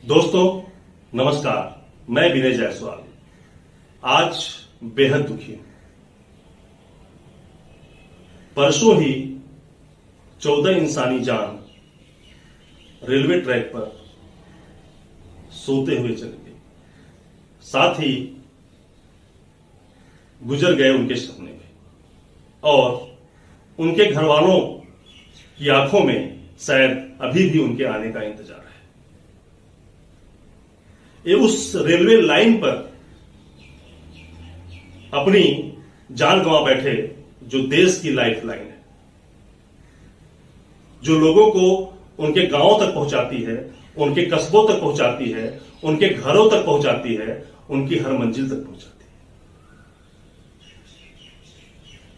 दोस्तों नमस्कार, मैं विनय जायसवाल आज बेहद दुखी हूं। परसों ही 14 इंसानी जान रेलवे ट्रैक पर सोते हुए चले गए, साथ ही गुजर गए उनके सपने भी, और उनके घर वालों की आंखों में शायद अभी भी उनके आने का इंतजार है। ये उस रेलवे लाइन पर अपनी जान गंवा बैठे जो देश की लाइफ लाइन है, जो लोगों को उनके गांवों तक पहुंचाती है, उनके कस्बों तक पहुंचाती है, उनके घरों तक पहुंचाती है, उनकी हर मंजिल तक पहुंचाती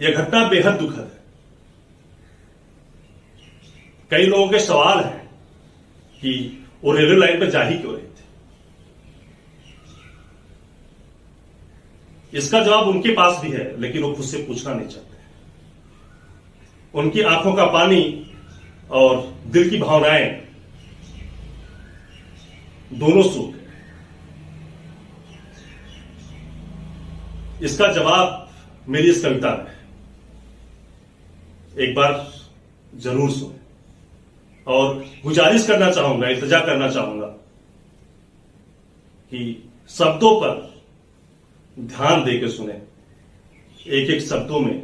है। यह घटना बेहद दुखद है। कई लोगों के सवाल हैं कि वो रेलवे लाइन पर जा ही क्यों रहे थे। इसका जवाब उनके पास भी है, लेकिन वो खुद से पूछना नहीं चाहते। उनकी आंखों का पानी और दिल की भावनाएं दोनों सूख गए। इसका जवाब मेरी इस कविता में है, एक बार जरूर सुने। और गुजारिश करना चाहूंगा, इल्तिजा करना चाहूंगा कि शब्दों पर ध्यान देकर सुने। एक एक शब्दों में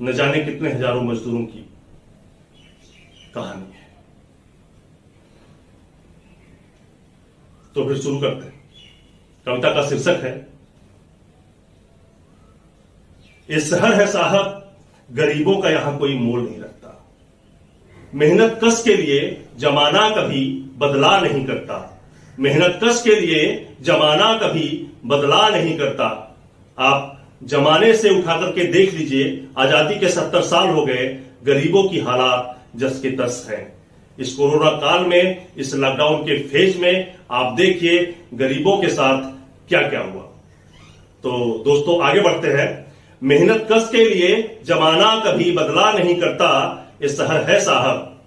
न जाने कितने हजारों मजदूरों की कहानी है। तो फिर शुरू करते हैं। कविता का शीर्षक है ये शहर है साहब, गरीबों का यहां कोई मोल नहीं रखता। मेहनत कश के लिए जमाना कभी बदला नहीं करता। मेहनत कश के लिए जमाना कभी बदला नहीं करता। आप जमाने से उठा करके देख लीजिए, आजादी के 70 साल हो गए, गरीबों की हालात जस के तस हैं। इस कोरोना काल में, इस लॉकडाउन के फेज में आप देखिए गरीबों के साथ क्या क्या हुआ। तो दोस्तों आगे बढ़ते हैं। मेहनत कश के लिए जमाना कभी बदला नहीं करता। ये शहर है साहब,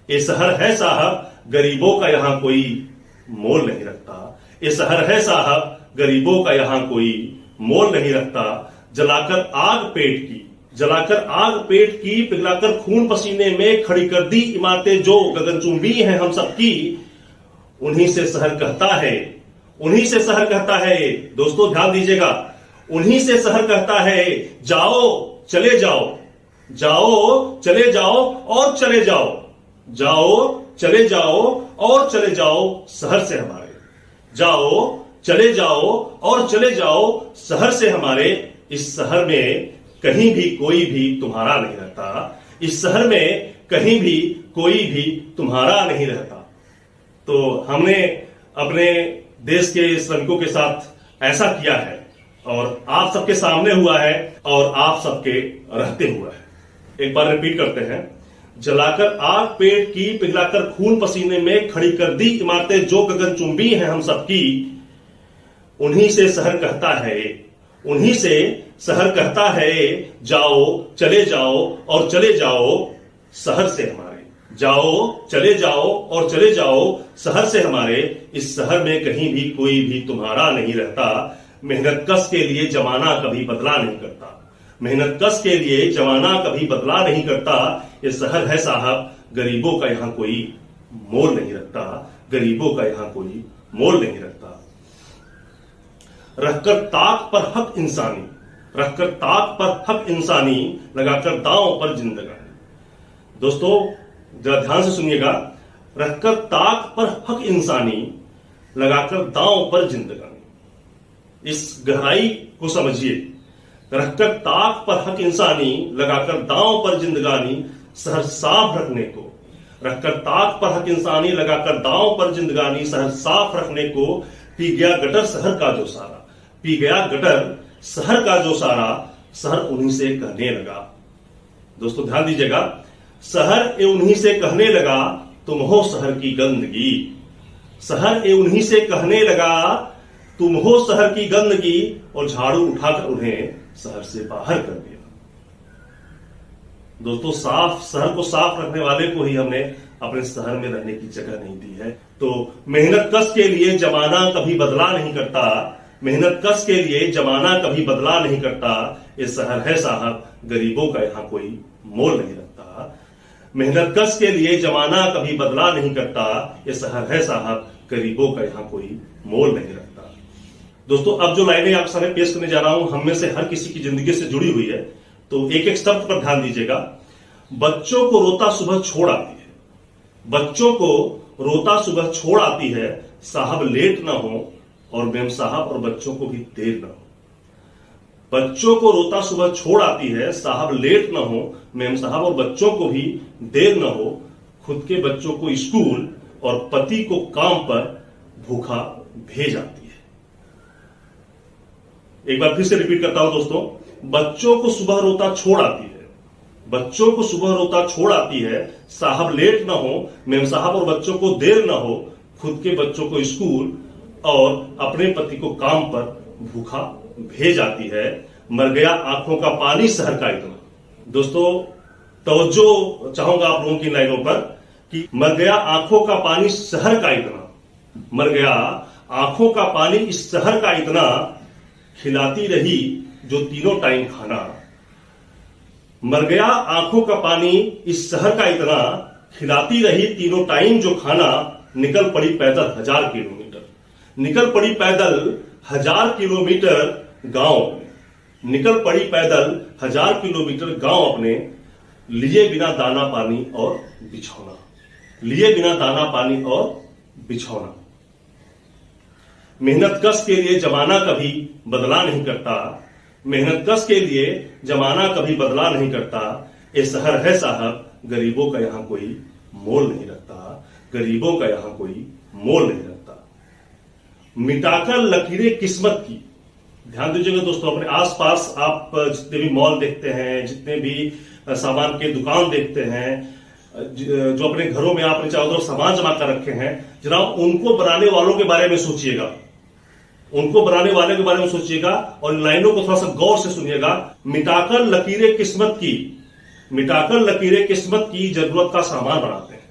ये शहर है साहब, गरीबों का यहां कोई मोल नहीं रखता। ये शहर है साहब, गरीबों का यहां कोई मोल नहीं रखता। जलाकर आग पेट की, जलाकर आग पेट की, पिघलाकर खून पसीने में खड़ी कर दी इमारतें जो गगनचुंबी हैं हम सबकी। उन्हीं से शहर कहता है, उन्हीं से शहर कहता है। दोस्तों ध्यान दीजिएगा, उन्हीं से शहर कहता है जाओ चले जाओ, जाओ चले जाओ और चले जाओ, जाओ चले जाओ और चले जाओ शहर से हमारे। जाओ चले जाओ और चले जाओ शहर से हमारे। इस शहर में कहीं भी कोई भी तुम्हारा नहीं रहता। इस शहर में कहीं भी कोई भी तुम्हारा नहीं रहता। तो हमने अपने देश के श्रमिकों के साथ ऐसा किया है, और आप सबके सामने हुआ है, और आप सबके रहते हुआ है। एक बार रिपीट करते हैं। जलाकर आग पेट की, पिघलाकर खून पसीने में खड़ी कर दी इमारतें जो गगनचुंबी हैं हम सबकी। उन्हीं से शहर कहता है, उन्हीं से शहर कहता है जाओ चले जाओ और चले जाओ शहर से हमारे। जाओ चले जाओ और चले जाओ शहर से हमारे। इस शहर में कहीं भी कोई भी तुम्हारा नहीं रहता। मेहनत कश के लिए जमाना कभी बदला नहीं करता। मेहनत कश के लिए जमाना कभी बदला नहीं करता। ये शहर है साहब, गरीबों का यहां कोई मोल नहीं रखता। गरीबों का यहां कोई मोल नहीं रखता। रखकर ताक पर हक इंसानी, रखकर ताक पर हक इंसानी, लगाकर दांव पर जिंदगानी। दोस्तों जरा ध्यान से सुनिएगा। रखकर ताक पर हक इंसानी, लगाकर दांव पर जिंदगानी। इस गहराई को समझिए। रखकर ताक पर हक इंसानी, लगाकर दांव पर जिंदगानी। शहर साफ रखने को, रखकर ताक पर हक इंसानी, लगाकर दांव पर जिंदगानी। शहर साफ रखने को पी गया गटर शहर का जो सारा, पी गया गटर शहर का जो सारा। शहर उन्हीं से कहने लगा। दोस्तों ध्यान दीजिएगा, शहर ए उन्हीं से कहने लगा तुम हो शहर की गंदगी। शहर ए उन्हीं से कहने लगा तुम हो शहर की गंदगी, और झाड़ू उठाकर उन्हें शहर से बाहर कर दिया। दोस्तों शहर को साफ रखने वाले को ही हमने अपने शहर में रहने की जगह नहीं दी है। तो मेहनत कश के लिए जमाना कभी बदला नहीं करता, मेहनत कश के लिए जमाना कभी बदला नहीं करता, ये शहर है साहब गरीबों का यहाँ कोई मोल नहीं रखता। मेहनत कश के लिए जमाना कभी बदला नहीं करता, ये शहर है साहब गरीबों का यहाँ कोई मोल नहीं रखता। दोस्तों, अब जो लाइनें आप सामने पेश करने जा रहा हूं, हम में से हर किसी की जिंदगी से जुड़ी हुई है, तो एक एक शब्द पर ध्यान दीजिएगा। बच्चों को रोता सुबह छोड़ आती है, बच्चों को रोता सुबह छोड़ आती है, साहब लेट ना हो और मेम साहब और बच्चों को भी देर ना हो। बच्चों को रोता सुबह छोड़ आती है, साहब लेट ना हो, मेम साहब और बच्चों को भी देर ना हो, खुद के बच्चों को स्कूल और पति को काम पर भूखा भेज आती है। एक बार फिर से रिपीट करता हूं दोस्तों, बच्चों को सुबह रोता छोड़ आती है, बच्चों को सुबह रोता छोड़ आती है, साहब लेट ना हो, मेम साहब और बच्चों को देर ना हो, खुद के बच्चों को स्कूल और अपने पति को काम पर भूखा भेज आती है। मर गया आंखों का पानी शहर का इतना। दोस्तों, तवज्जो चाहूंगा आप लोगों की लाइनों पर कि मर गया आंखों का पानी शहर का इतना, मर गया आंखों का पानी इस शहर का इतना, खिलाती रही जो तीनों टाइम खाना। मर गया आंखों का पानी इस शहर का इतना, खिलाती रही तीनों टाइम जो खाना, निकल पड़ी पैदल 1000 किलोमीटर, निकल पड़ी पैदल 1000 किलोमीटर गांव, निकल पड़ी पैदल 1000 किलोमीटर गांव अपने, लिए बिना दाना पानी और बिछौना, लिए बिना दाना पानी और बिछौना। मेहनत कश के लिए जमाना कभी बदला नहीं करता, मेहनत कश के लिए जमाना कभी बदला नहीं करता, ये शहर है साहब गरीबों का यहाँ कोई मोल नहीं रखता, गरीबों का यहाँ कोई मोल नहीं रखता। मिटाकर लकीरें किस्मत की। ध्यान दीजिएगा दोस्तों, अपने आसपास आप जितने भी मॉल देखते हैं, जितने भी सामान के दुकान देखते हैं, जो अपने घरों में आपने चारों तरफ सामान जमा कर रखे हैं, जनाब उनको बनाने वालों के बारे में सोचिएगा, उनको बनाने वाले के बारे में सोचिएगा और इन लाइनों को थोड़ा सा गौर से सुनिएगा। मिटाकर लकीरें किस्मत की, मिटाकर लकीरें किस्मत की जरूरत का सामान बनाते हैं,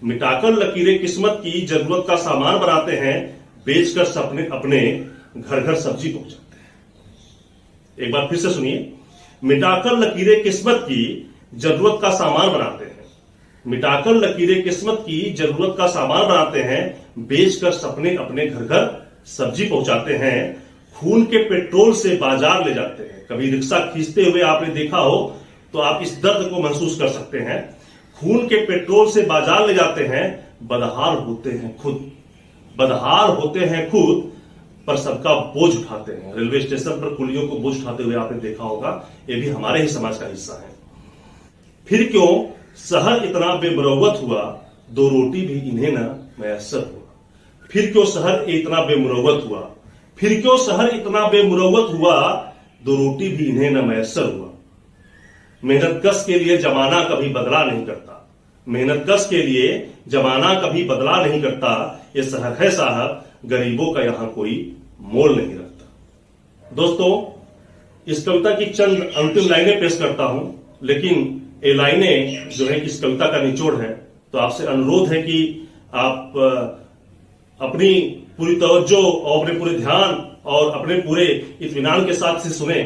मिटाकर लकीरें किस्मत की जरूरत का सामान बनाते हैं, बेचकर सपने अपने घर घर सब्जी पहुंचाते हैं। एक बार फिर से सुनिए, मिटाकर लकीरें किस्मत की जरूरत का सामान बनाते हैं, मिटाकर लकीरें किस्मत की जरूरत का सामान बनाते हैं, बेचकर सपने अपने घर घर सब्जी पहुंचाते हैं। खून के पेट्रोल से बाजार ले जाते हैं। कभी रिक्शा खींचते हुए आपने देखा हो तो आप इस दर्द को महसूस कर सकते हैं। खून के पेट्रोल से बाजार ले जाते हैं, बदहाल होते हैं खुद, बदहाल होते हैं खुद, पर सबका बोझ उठाते हैं। रेलवे स्टेशन पर कुलियों को बोझ उठाते हुए आपने देखा होगा, ये भी हमारे ही समाज का हिस्सा है। फिर क्यों शहर इतना बेमुरव्वत हुआ, दो रोटी भी इन्हें न मैसर हुआ। फिर क्यों शहर इतना बेमुरव्वत हुआ, फिर क्यों शहर इतना बेमुरव्वत हुआ, दो रोटी भी इन्हें न मैसर हुआ। मेहनत कश के लिए जमाना कभी बदला नहीं करता, मेहनत कश के लिए जमाना कभी बदला नहीं करता, ये शहर है साहब गरीबों का यहां कोई मोल नहीं रखता। दोस्तों, इस कविता की चंद अंतिम लाइनें पेश करता हूं, लेकिन ये लाइनें जो है इस कविता का निचोड़ है, तो आपसे अनुरोध है कि आप अपनी पूरी तवज्जो और अपने पूरे ध्यान और अपने पूरे इत्मीनान के साथ से सुने।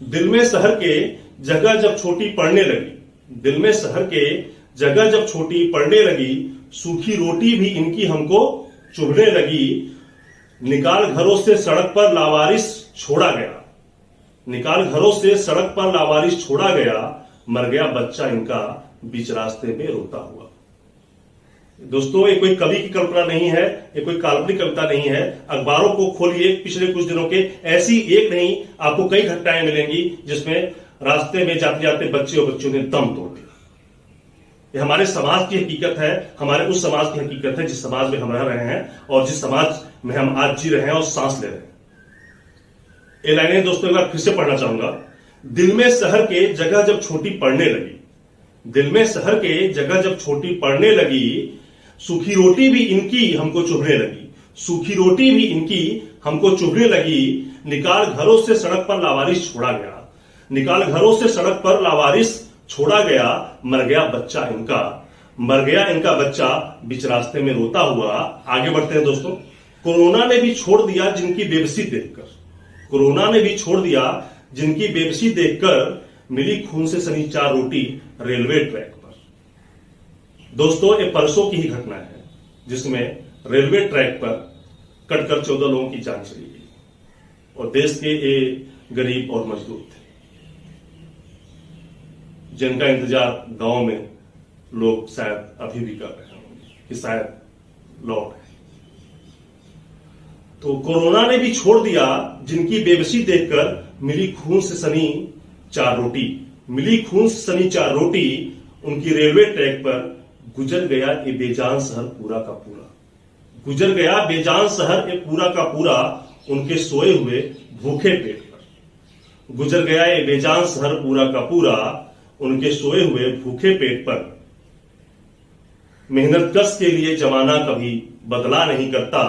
दिल में शहर के जगह जब छोटी पड़ने लगी, दिल में शहर के जगह जब छोटी पड़ने लगी, सूखी रोटी भी इनकी हमको चुभने लगी। निकाल घरों से सड़क पर लावारिस छोड़ा गया, निकाल घरों से सड़क पर लावारिस छोड़ा गया, मर गया बच्चा इनका बीच रास्ते में रोता हुआ। दोस्तों, ये कोई कवि की कल्पना नहीं है, ये कोई काल्पनिक कविता नहीं है। अखबारों को खोलिए, पिछले कुछ दिनों के ऐसी एक नहीं आपको कई घटनाएं मिलेंगी जिसमें रास्ते में जाते जाते बच्चे और बच्चों ने दम तोड़ दिया। ये हमारे समाज की हकीकत है, हमारे उस समाज की हकीकत है जिस समाज में हम रह रहे हैं और जिस समाज में हम आज जी रहे हैं और सांस ले रहे हैं। ये लाइनें दोस्तों एक बार फिर से पढ़ना चाहूंगा। दिल में शहर के जगह जब छोटी पड़ने लगी, दिल में शहर के जगह जब छोटी पड़ने लगी, सूखी रोटी भी इनकी हमको चुभने लगी, सूखी रोटी भी इनकी हमको चुभने लगी। निकाल घरों से सड़क पर लावारिस छोड़ा गया, निकाल घरों से सड़क पर लावारिस छोड़ा गया, मर गया बच्चा इनका मर गया इनका बच्चा बीच रास्ते में रोता हुआ। आगे बढ़ते हैं दोस्तों। कोरोना ने भी छोड़ दिया जिनकी बेबसी देखकर, कोरोना ने भी छोड़ दिया जिनकी बेबसी देखकर, मिली खून से सनी 4 रोटी रेलवे ट्रैक पर। दोस्तों ये परसों की ही घटना है जिसमें रेलवे ट्रैक पर कटकर 14 लोगों की जान चली गई और देश के ये गरीब और मजदूर थे जिनका इंतजार गांव में लोग शायद अभी भी कर रहे होंगे कि शायद लौट आए। तो कोरोना ने भी छोड़ दिया जिनकी बेबसी देखकर, मिली खून से सनी 4 रोटी, मिली खून से सनी 4 रोटी, उनकी रेलवे ट्रैक पर गुजर गया ये बेजान शहर पूरा का पूरा, गुजर गया बेजान शहर ये पूरा का पूरा, उनके सोए हुए भूखे पेट पर, गुजर गया ये बेजान शहर पूरा का पूरा, उनके सोए हुए भूखे पेट पर। मेहनत कश के लिए जमाना कभी बदला नहीं करता,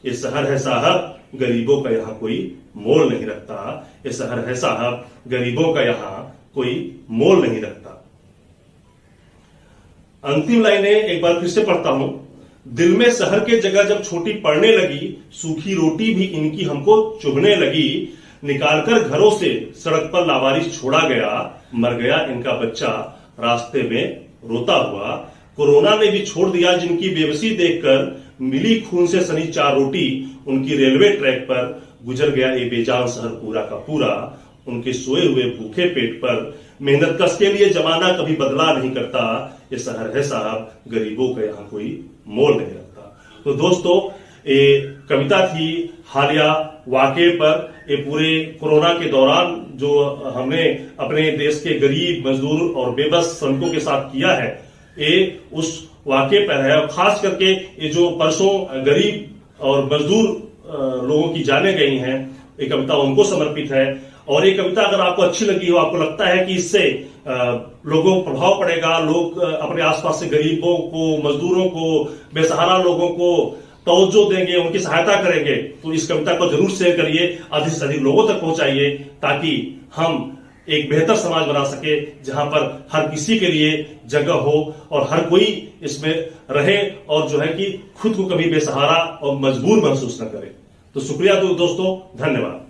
ये शहर है साहब गरीबों का यहां कोई मोल नहीं रखता, ये शहर है साहब गरीबों का यहां कोई मोल नहीं रखता। अंतिम लाइनें एक बार फिर से पढ़ता हूं। दिल में शहर के जगह जब छोटी पड़ने लगी, सूखी रोटी भी इनकी हमको चुभने लगी, निकालकर घरों से सड़क पर लावारिस छोड़ा गया, मर गया इनका बच्चा रास्ते में रोता हुआ। कोरोना ने भी छोड़ दिया जिनकी बेबसी देखकर, मिली खून से सनी 4 रोटी, उनकी रेलवे ट्रैक पर, गुजर गया ये बेजान शहर पूरा का पूरा, उनके सोए हुए भूखे पेट पर। मेहनत कश के लिए जमाना कभी बदला नहीं करता, ये शहर है साहब गरीबों का यहां कोई मोल नहीं रखता। तो दोस्तों ये कविता थी हालिया वाकये पर। ये पूरे कोरोना के दौरान जो हमने अपने देश के गरीब मजदूर और बेबस श्रमिकों के साथ किया है, ये उस वाकये पर है। और खास करके ये जो परसों गरीब और मजदूर लोगों की जाने गई हैं, ये कविता उनको समर्पित है। और ये कविता अगर आपको अच्छी लगी हो, आपको लगता है कि इससे लोगों को प्रभाव पड़ेगा, लोग अपने आसपास से गरीबों को, मजदूरों को, बेसहारा लोगों को तवज्जो देंगे, उनकी सहायता करेंगे, तो इस कविता को जरूर शेयर करिए, अधिक से अधिक लोगों तक पहुंचाइए, ताकि हम एक बेहतर समाज बना सके जहां पर हर किसी के लिए जगह हो और हर कोई इसमें रहे और जो है कि खुद को कभी बेसहारा और मजबूर महसूस न करे। तो शुक्रिया दोस्तों, धन्यवाद।